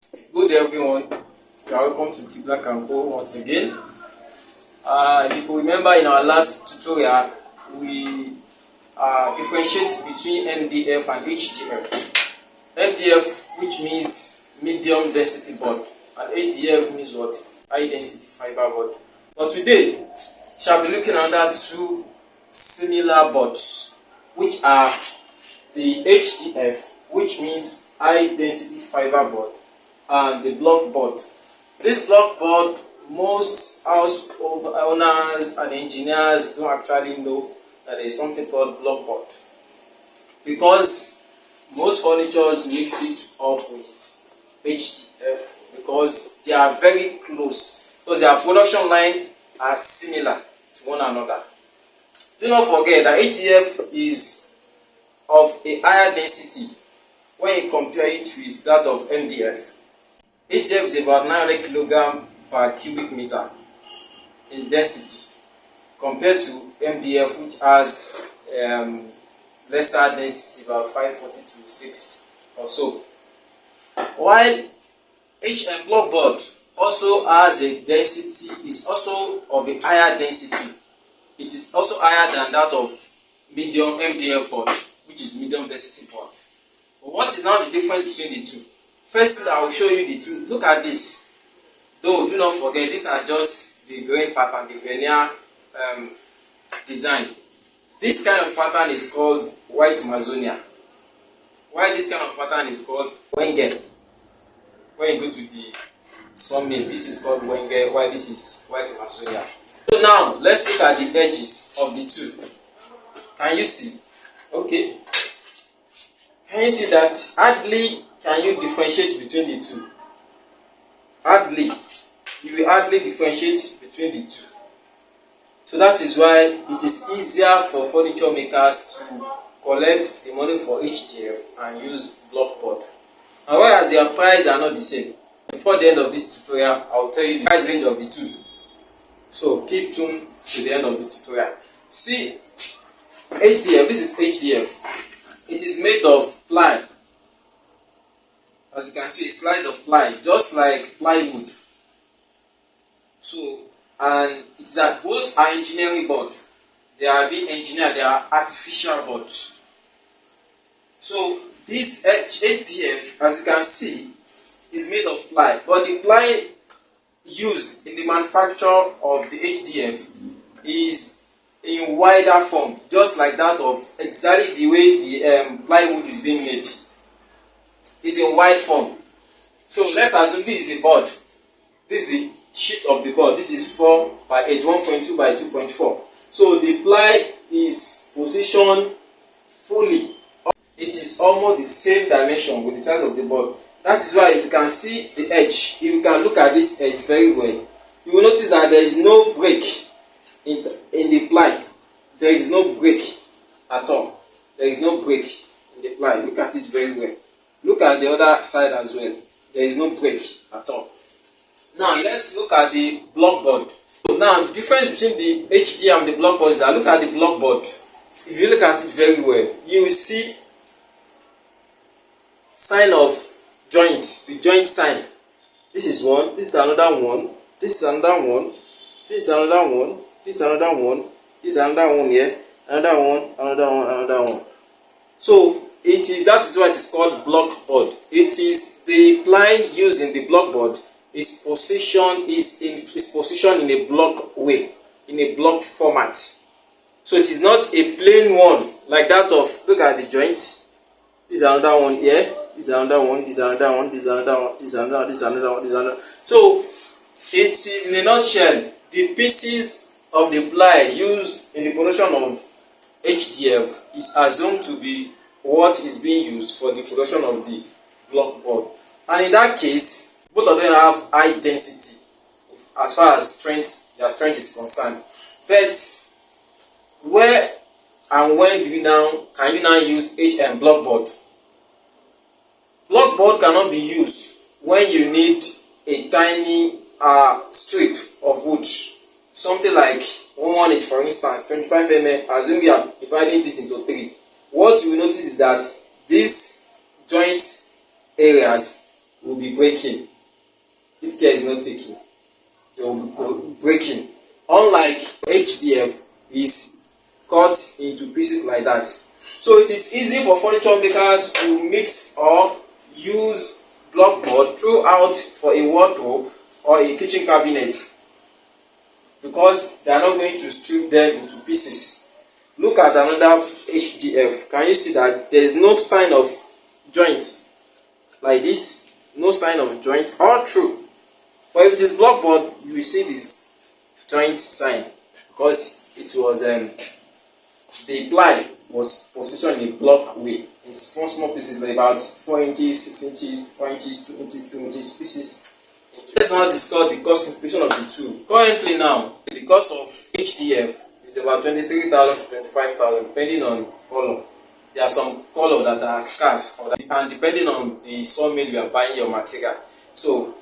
Good day everyone, you are welcome to T Black and Co once again. If you remember in our last tutorial, we differentiate between MDF and HDF. MDF, which means medium density board, and HDF means what? High density fiber board. But today, we shall be looking at two similar boards, which are the HDF, which means high density fiber board, and the block board. This block board, most house owners and engineers don't actually know that there is something called block board, because most furnitures mix it up with HDF because they are very close, because their production line are similar to one another. Do not forget that HDF is of a higher density when you compare it with that of MDF. HDF is about 900 kg per cubic meter in density, compared to MDF, which has lesser density, about 540 to 6 or so. While HDF block board also has a density, is also of a higher density. It is also higher than that of medium MDF board, which is medium density board. But what is now the difference between the two? First, I will show you the two. Look at this. Though, do not forget, these are just the grain pattern, the veneer design. This kind of pattern is called white Amazonia. Why this kind of pattern is called Wenge? When you go to the sawmill, this is called Wenge, while this is white Amazonia. So now, let's look at the edges of the two. Can you see? Okay. Can you see that? Hardly can you differentiate between the two. Hardly. You will hardly differentiate between the two. So that is why it is easier for furniture makers to collect the money for HDF and use block board. And whereas their prices are not the same. Before the end of this tutorial, I will tell you the price range of the two. So keep tuned to the end of this tutorial. See, HDF, this is HDF. It is made of ply. As you can see, a slice of ply, just like plywood. So, and it's that both are engineering board. They are being engineered, they are artificial boards. So, this HDF, as you can see, is made of ply. But the ply used in the manufacture of the HDF is in wider form, just like that of exactly the way the plywood is being made. Is in wide form. So let's assume this is the board. This is the sheet of the board. This is 4 by 8, 1.2 by 2.4. So the ply is positioned fully. It is almost the same dimension with the size of the board. That is why if you can see the edge, if you can look at this edge very well, you will notice that there is no break in the ply. There is no break at all. There is no break in the ply. Look at it very well. Look at the other side as well. There is no break at all. Now let's look at the block board. So now the difference between the HD and the block board is that look at the block board. If you look at it very well, you will see sign of joint, the joint sign. This is one, this is another one, this is another one, this is another one, this is another one, this is another one here, another one, another one, another one. So that is why it is called block board. It is the ply used in the block board is positioned in a block way, in a block format. So it is not a plain one like that of, look at the joint. This is another one here. This is another one. This is another one. This is another one. This is another one. This is another one. This is another. So it is in a nutshell the pieces of the ply used in the production of HDF is assumed to be what is being used for the production of the block board. And in that case, both of them have high density as far as strength, their strength is concerned. But where and when can you now use HDF block board? Block board cannot be used when you need a tiny strip of wood, something like 1 inch, for instance, 25 mm. Assume you are dividing this into 3. What you will notice is that these joint areas will be breaking. If care is not taken, they will be breaking. Unlike HDF is cut into pieces like that. So it is easy for furniture makers to mix or use block board throughout for a wardrobe or a kitchen cabinet, because they are not going to strip them into pieces. Look at another HDF. Can you see that there is no sign of joint like this? No sign of joint all through. But if it is block board, you will see this joint sign, because it was the ply was positioned in a block way in small pieces, like about 4 inches, 6 inches, 4 inches, 2 inches, 2 inches pieces. Let's now discuss the cost implication of the two. Currently now, the cost of HDF is about 23,000 to 25,000 depending on color. There are some color that are scarce, and depending on the sawmill you are buying your material. So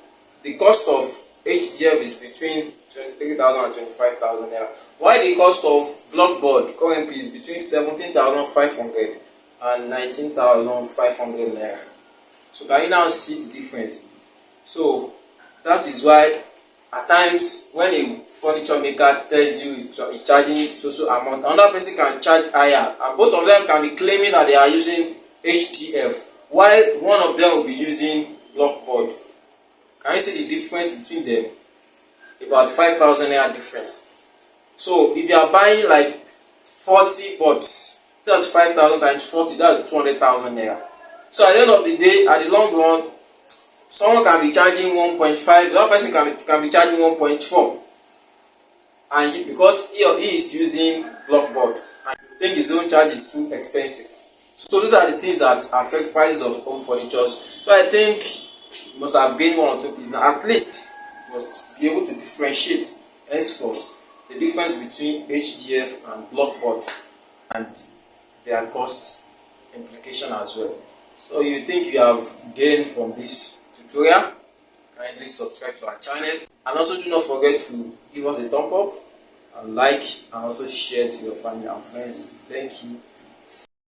the cost of HDF is between 23,000 and 25,000 naira. While the cost of block board currently is between 17,500 and 19,500 naira. So can you now see the difference? So that is why at times when a furniture maker tells you is charging so amount, another person can charge higher, and both of them can be claiming that they are using HDF while one of them will be using block board. Can you see the difference between them? About 5,000 naira difference. So if you are buying like 40 boards, that's 5,000 times 40, that's 200,000 naira. So at the end of the day, at the long run, someone can be charging 1.5, the other person can be charging 1.4, and because he or he is using block board and you think his own charge is too expensive. So those are the things that affect prices of home furniture. So I think you must have gained one or two things now. At least you must be able to differentiate henceforth the difference between HDF and block board and their cost implication as well. So you think you have gained from this tutorial? Kindly subscribe to our channel, and also do not forget to give us a thumb up and like, and also share to your family and friends. Thank you.